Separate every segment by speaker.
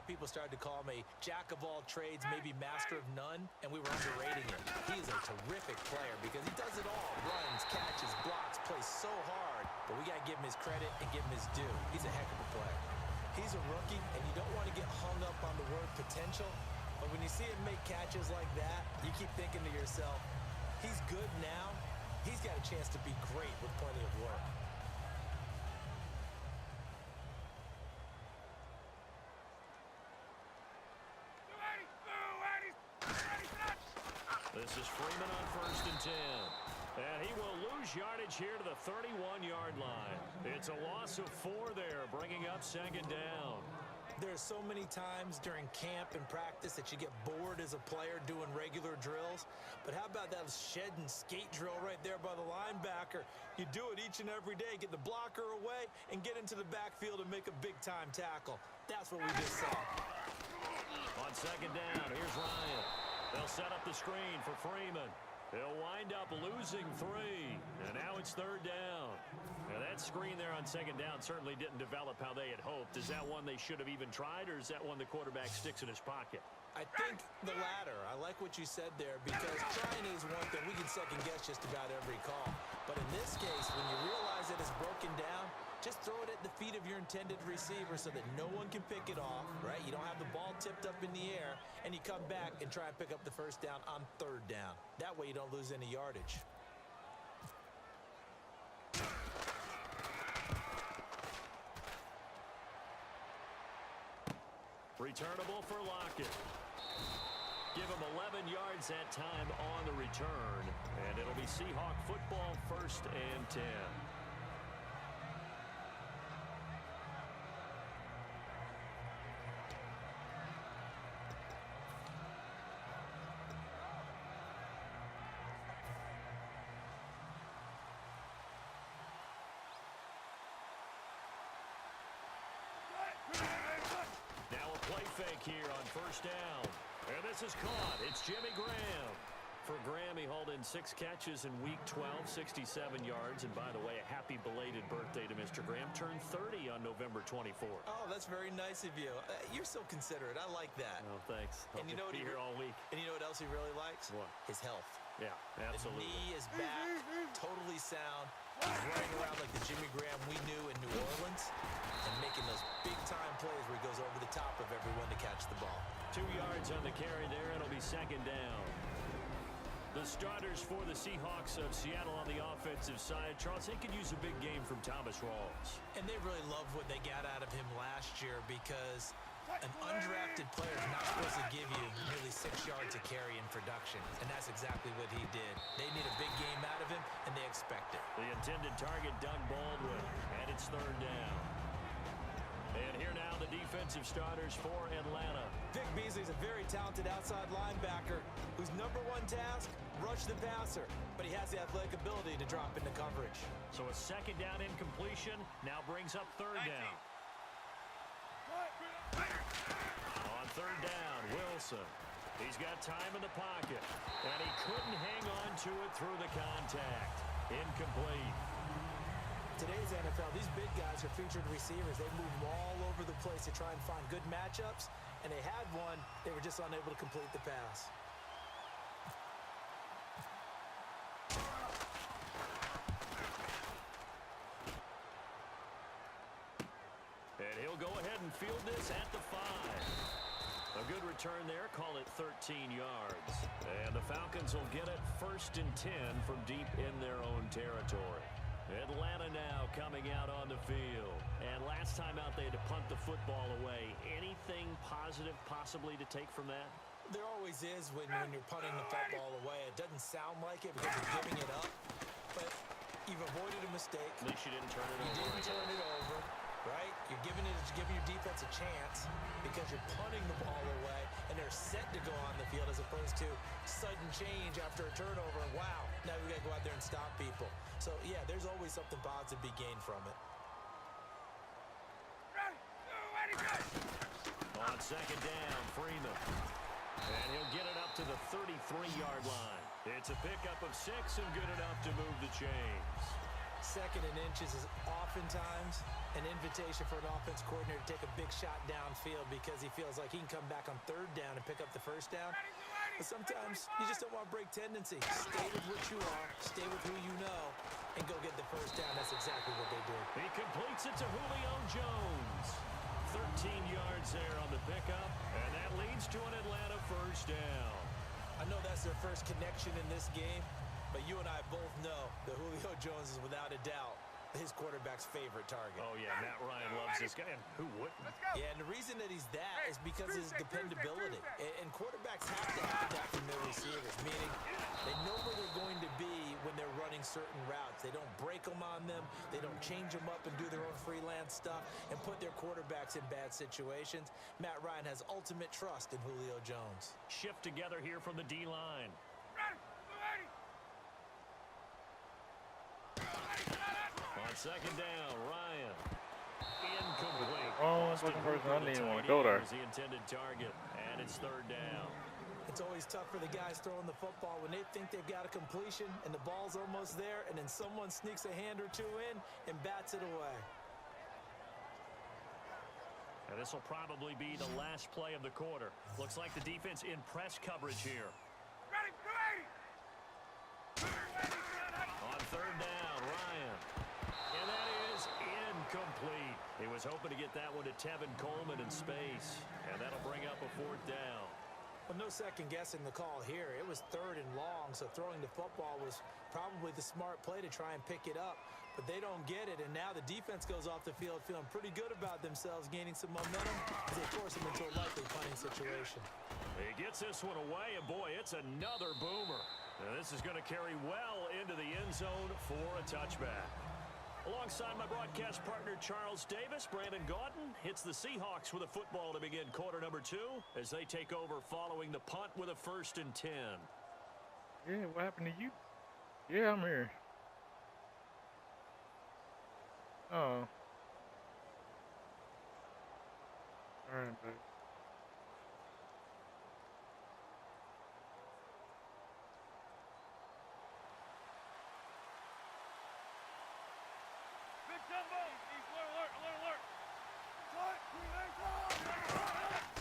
Speaker 1: of people started to call me jack of all trades, maybe master of none, and we were underrating him. He is a terrific player because he does it all. Runs, catches, blocks, plays so hard. But we got to give him his credit and give him his due. He's a heck of a player. He's a rookie, and you don't want to get hung up on the word potential. But when you see him make catches like that, you keep thinking to yourself, he's good now. He's got a chance to be great with plenty of work.
Speaker 2: This is Freeman on 1st and 10. And he will lose yardage here to the 31-yard line. It's a loss of 4 there, bringing up 2nd down.
Speaker 1: There's so many times during camp and practice that you get bored as a player doing regular drills. But how about that shed and skate drill right there by the linebacker? You do it each and every day. Get the blocker away and get into the backfield and make a big-time tackle. That's what we just saw.
Speaker 2: On 2nd down, here's Ryan. They'll set up the screen for Freeman. He'll wind up losing 3, and now it's 3rd down. Now that screen there on 2nd down certainly didn't develop how they had hoped. Is that one they should have even tried, or is that one the quarterback sticks in his pocket?
Speaker 1: I think the latter. I like what you said there because trying is one thing. We can second-guess just about every call. But in this case, when you realize that it's broken down, just throw it at the feet of your intended receiver so that no one can pick it off, right? You don't have the ball tipped up in the air, and you come back and try and pick up the 1st down on 3rd down. That way you don't lose any yardage.
Speaker 2: Returnable for Lockett. Give him 11 yards that time on the return, and it'll be Seahawk football 1st and 10. Fake here on 1st down. And this is caught. It's Jimmy Graham. For Graham, he hauled in 6 catches in Week 12, 67 yards. And by the way, a happy belated birthday to Mr. Graham. Turned 30 on November 24th.
Speaker 1: Oh, that's very nice of you. You're so considerate. I like that.
Speaker 2: Oh, thanks.
Speaker 1: And you know what
Speaker 2: be here all week.
Speaker 1: And you know what else he really likes?
Speaker 2: What?
Speaker 1: His health.
Speaker 2: Yeah, absolutely.
Speaker 1: The knee is back, totally sound. He's running around like the Jimmy Graham we knew in New Orleans and making those big-time plays where he goes over the top of everyone to catch the ball.
Speaker 2: 2 yards on the carry there. It'll be 2nd down. The starters for the Seahawks of Seattle on the offensive side. Charles, they could use a big game from Thomas Rawls.
Speaker 1: And they really loved what they got out of him last year because an undrafted player is not supposed to give you nearly 6 yards of carry in production, and that's exactly what he did. They need a big game out of him, and they expect it.
Speaker 2: The intended target, Doug Baldwin, and it's 3rd down. And here now the defensive starters for Atlanta.
Speaker 1: Vic Beasley's a very talented outside linebacker whose #1 task, rush the passer, but he has the athletic ability to drop into coverage.
Speaker 2: So a 2nd down incompletion now brings up 3rd down. On 3rd down, Wilson. He's got time in the pocket, and he couldn't hang on to it through the contact. Incomplete.
Speaker 1: Today's NFL, these big guys are featured receivers. They move all over the place to try and find good matchups, and they had one. They were just unable to complete the pass.
Speaker 2: And he'll go ahead and field this at the 5. A good return there. Call it 13 yards. And the Falcons will get it 1st and 10 from deep in their own territory. Atlanta now coming out on the field. And last time out, they had to punt the football away. Anything positive possibly to take from that?
Speaker 1: There always is when you're punting the football away. It doesn't sound like it because you're giving it up. But you've avoided a mistake.
Speaker 2: At least you didn't turn it over.
Speaker 1: You didn't turn it over. Right? You're giving your defense a chance because you're punting the ball away and they're set to go on the field as opposed to sudden change after a turnover. And wow, now we got to go out there and stop people. So, yeah, there's always something positive to be gained from it.
Speaker 2: On 2nd down, Freeman. And he'll get it up to the 33-yard line. It's a pickup of 6 and good enough to move the chains.
Speaker 1: Second and inches is oftentimes an invitation for an offense coordinator to take a big shot downfield because he feels like he can come back on third down and pick up the first down. But sometimes you just don't want to break tendency. Stay with what you are, stay with who you know, and go get the first down. That's exactly what they did.
Speaker 2: He completes it to Julio Jones. 13 yards there on the pickup, and that leads to an Atlanta first down.
Speaker 1: I know that's their first connection in this game, but you and I both know that Julio Jones is without a doubt his quarterback's favorite target.
Speaker 2: Oh, yeah, Matt Ryan loves this guy, and who wouldn't?
Speaker 1: Yeah, and the reason that he's that is because of his dependability. And quarterbacks have to have that from their receivers, meaning they know where they're going to be when they're running certain routes. They don't break them on them. They don't change them up and do their own freelance stuff and put their quarterbacks in bad situations. Matt Ryan has ultimate trust in Julio Jones.
Speaker 2: Shift together here from the D-line. On second down, Ryan. Incomplete.
Speaker 3: Oh, it's looking for I didn't even want to go there.
Speaker 2: The intended target, and it's third down.
Speaker 1: It's always tough for the guys throwing the football when they think they've got a completion and the ball's almost there, and then someone sneaks a hand or two in and bats it away.
Speaker 2: And this will probably be the last play of the quarter. Looks like the defense in press coverage here. On third down, Ryan. And that is incomplete. He was hoping to get that one to Tevin Coleman in space. And that'll bring up a fourth down.
Speaker 1: Well, no second guessing the call here. It was third and long, so throwing the football was probably the smart play to try and pick it up. But they don't get it, and now the defense goes off the field feeling pretty good about themselves, gaining some momentum as they force them into a likely punting situation.
Speaker 2: He gets this one away, and boy, it's another boomer. Now, this is going to carry well into the end zone for a touchback. Alongside my broadcast partner, Charles Davis, Brandon Gaudin hits the Seahawks with a football to begin quarter number 2 as they take over following the punt with a 1st and 10.
Speaker 3: Yeah, what happened to you? Yeah, I'm here. Oh. All right, babe.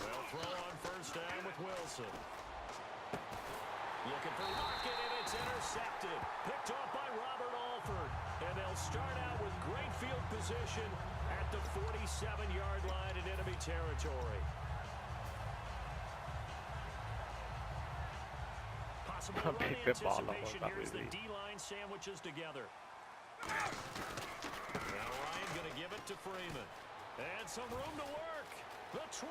Speaker 2: Well, throw on first down with Wilson. Looking for Lockett, and it's intercepted. Picked off by Robert Alford. And they'll start out with great field position at the 47-yard line in enemy territory. Possible run anticipation. Here's the D-line sandwiches together. Now Ryan going to give it to Freeman. And some room to work. The 20.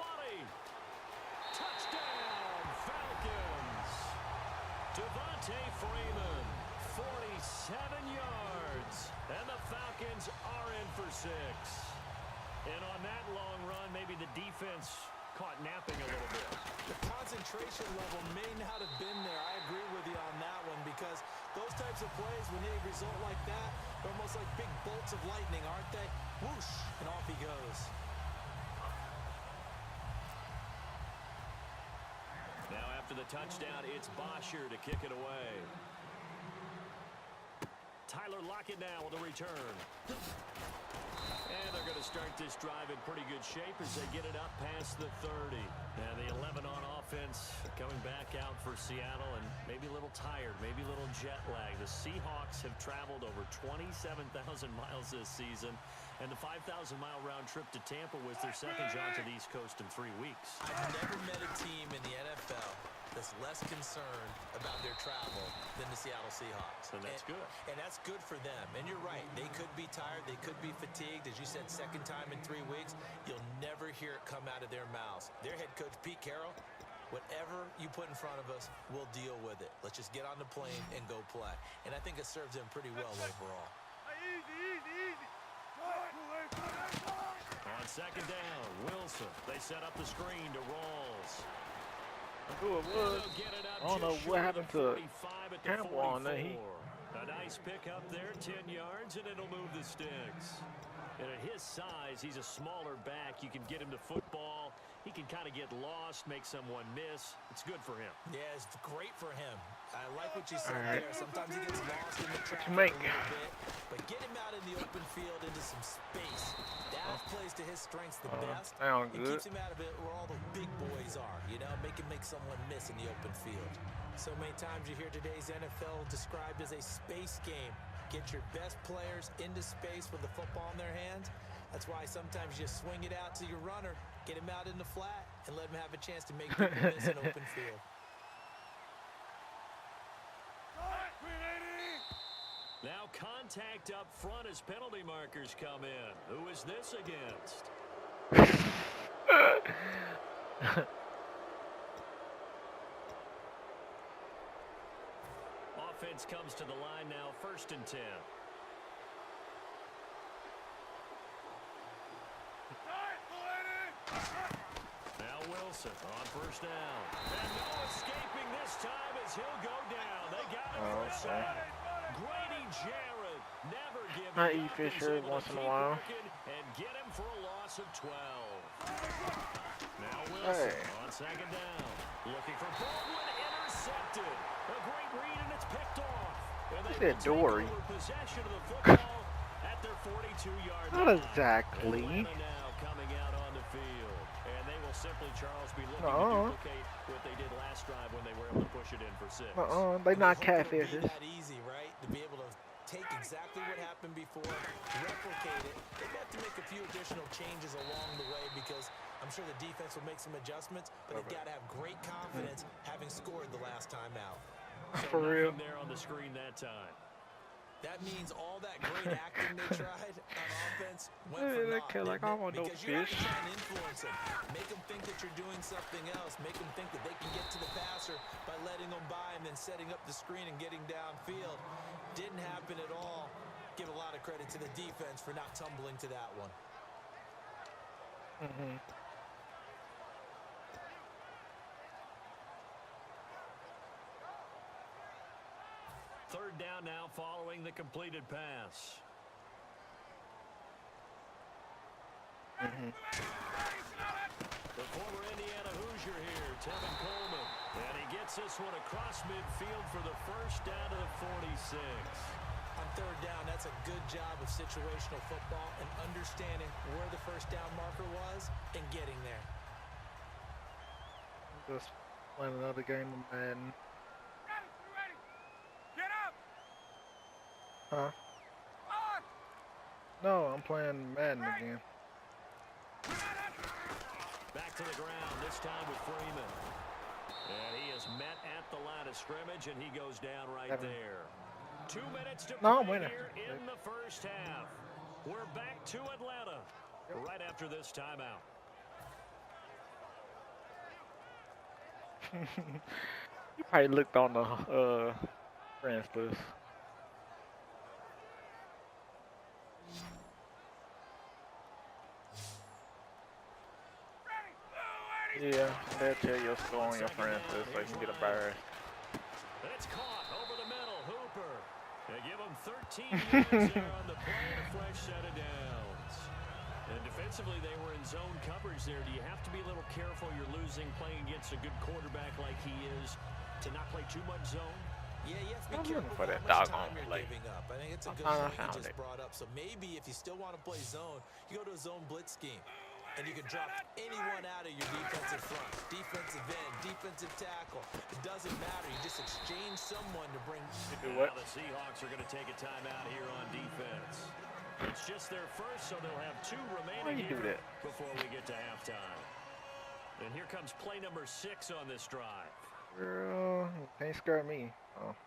Speaker 2: Touchdown, Falcons. Devontae Freeman, 47 yards. And the Falcons are in for 6. And on that long run, maybe the defense caught napping a little bit.
Speaker 1: The concentration level may not have been there. I agree with you on that one because those types of plays, when they result like that, they're almost like big bolts of lightning, aren't they? Whoosh, and off he goes.
Speaker 2: Now after the touchdown, it's Bosher to kick it away. Tyler Lockett now with a return. And they're going to start this drive in pretty good shape as they get it up past the 30. Now the 11 on offense coming back out for Seattle and maybe a little tired, maybe a little jet lag. The Seahawks have traveled over 27,000 miles this season, and the 5,000-mile round trip to Tampa was their second jaunt to the East Coast in 3 weeks.
Speaker 1: I've never met a team in the NFL that's less concerned about their travel than the Seattle Seahawks.
Speaker 2: And that's good.
Speaker 1: And that's good for them. And you're right. They could be tired. They could be fatigued. As you said, second time in 3 weeks. You'll never hear it come out of their mouths. Their head coach, Pete Carroll, whatever you put in front of us, we'll deal with it. Let's just get on the plane and go play. And I think it serves them pretty well overall.
Speaker 4: Easy.
Speaker 2: On second down, Wilson. They set up the screen to Rawls.
Speaker 3: Who it was. I don't know what happened to Campbell on there.
Speaker 2: A nice pick up there, 10 yards, and it'll move the sticks. And at his size, he's a smaller back. You can get him to football He can kind of get lost, make someone miss. It's good for him.
Speaker 1: Yeah, it's great for him. I like what you said there. Sometimes he gets lost in the traffic a
Speaker 3: make?
Speaker 1: little bit, but get him out in the open field into some space. That plays to his strengths the best.
Speaker 3: Sound
Speaker 1: It
Speaker 3: good.
Speaker 1: keeps him out of it where all the big boys are, you know, make someone miss in the open field. So many times you hear today's NFL described as a space game. Get your best players into space with the football in their hands. That's why sometimes you swing it out to your runner, get him out in the flat, and let him have a chance to make people miss an open field.
Speaker 2: Now contact up front as penalty markers come in. Who is this against? Offense comes to the line now, 1st and 10. Now Wilson on 1st down. And no escaping this time as he'll go down. They got him for a sack. Grady Jarrett never giving
Speaker 3: I
Speaker 2: up.
Speaker 3: eat fish
Speaker 2: He's
Speaker 3: here
Speaker 2: able to
Speaker 3: once in a
Speaker 2: keep
Speaker 3: while.
Speaker 2: working and get him for a loss of 12. Now Wilson on 2nd down. Looking for Baldwin, intercepted. A great read, and it's picked off. And they
Speaker 3: said Dory.
Speaker 2: take over possession of the football at their 42-yard line.
Speaker 3: Not exactly.
Speaker 2: Atlanta now coming out on the field. And they will simply, Charles, be looking to duplicate what they did last drive when they were able to push it in for 6.
Speaker 3: They not
Speaker 1: Hopefully it'll be
Speaker 3: catfishes.
Speaker 1: that easy, right? To be able to take exactly what happened before, replicate it. They've got to make a few additional changes along the way because I'm sure the defense will make some adjustments, but they've got to have great confidence having scored the last time out.
Speaker 2: So
Speaker 3: For real.
Speaker 2: there on the screen that time.
Speaker 1: That means all that great acting they tried on offense went for
Speaker 3: That
Speaker 1: naught,
Speaker 3: kid like, I
Speaker 1: didn't it?
Speaker 3: want no
Speaker 1: Because you have to
Speaker 3: fish.
Speaker 1: try and influence them. Make them think that you're doing something else. Make them think that they can get to the passer by letting them by and then setting up the screen and getting downfield. Didn't happen at all. Give a lot of credit to the defense for not tumbling to that one.
Speaker 3: Mm-hmm.
Speaker 2: Third down now following the completed pass.
Speaker 3: Mm-hmm.
Speaker 2: The former Indiana Hoosier here, Tevin Coleman. And he gets this one across midfield for the first down to the 46.
Speaker 1: On third down, that's a good job of situational football and understanding where the first down marker was and getting there.
Speaker 3: Just playing another game of Madden. Huh? No, I'm playing Madden again.
Speaker 2: Back to the ground, this time with Freeman. And he is met at the line of scrimmage, and he goes down right there. 2 minutes to
Speaker 3: No, I'm
Speaker 2: play
Speaker 3: winning.
Speaker 2: here in the first half. We're back to Atlanta right after this timeout.
Speaker 3: You probably looked on the friends list. Yeah, they'll tell your score on your friends list so you can get embarrassed.
Speaker 2: And it's caught over the middle. Hooper. They give him 13 yards there on the play and a fresh set of downs. And defensively, they were in zone coverage there. Do you have to be a little careful? You're losing playing against a good quarterback like he is to not play too much zone?
Speaker 1: Yeah, you have to
Speaker 3: I'm
Speaker 1: be
Speaker 3: looking
Speaker 1: careful
Speaker 3: for
Speaker 1: how
Speaker 3: that
Speaker 1: much
Speaker 3: doggone
Speaker 1: time you're
Speaker 3: play.
Speaker 1: giving up. I think it's a good
Speaker 3: I
Speaker 1: point you
Speaker 3: found
Speaker 1: just
Speaker 3: it.
Speaker 1: brought up. So maybe if you still want to play zone, you go to a zone blitz scheme. And you can drop anyone out of your defensive front, defensive end, defensive tackle. It doesn't matter. You just exchange someone to bring.
Speaker 3: Do
Speaker 2: Now
Speaker 3: what?
Speaker 2: the Seahawks are going to take a timeout here on defense. It's just their first, so they'll have 2 remaining
Speaker 3: you do
Speaker 2: here
Speaker 3: that?
Speaker 2: before we get to halftime. And here comes play number 6 on this drive.
Speaker 3: Girl, can't scare me. Oh.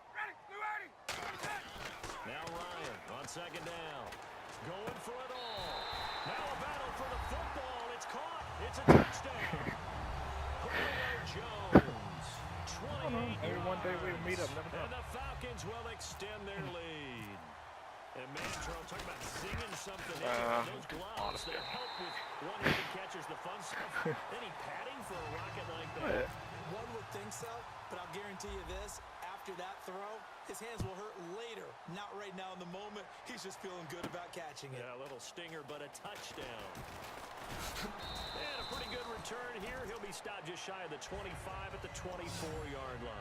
Speaker 2: Now Ryan on 2nd down. Going for it all. Now a battle for the football. It's caught. It's a touchdown. Julio Jones. 28
Speaker 3: Maybe one day we'll meet up. Never
Speaker 2: And
Speaker 3: know.
Speaker 2: the Falcons will extend their lead. And man, Charles, talking about singing something in there. Those gloves that help with one-handed catches, the fun stuff. Any padding for a rocket like that?
Speaker 1: One would think so, but I'll guarantee you this. After that throw, his hands will hurt later. Not right now in the moment. He's just feeling good about catching it.
Speaker 2: Yeah, a little stinger, but a touchdown. And a pretty good return here. He'll be stopped just shy of the 25 at the 24-yard line.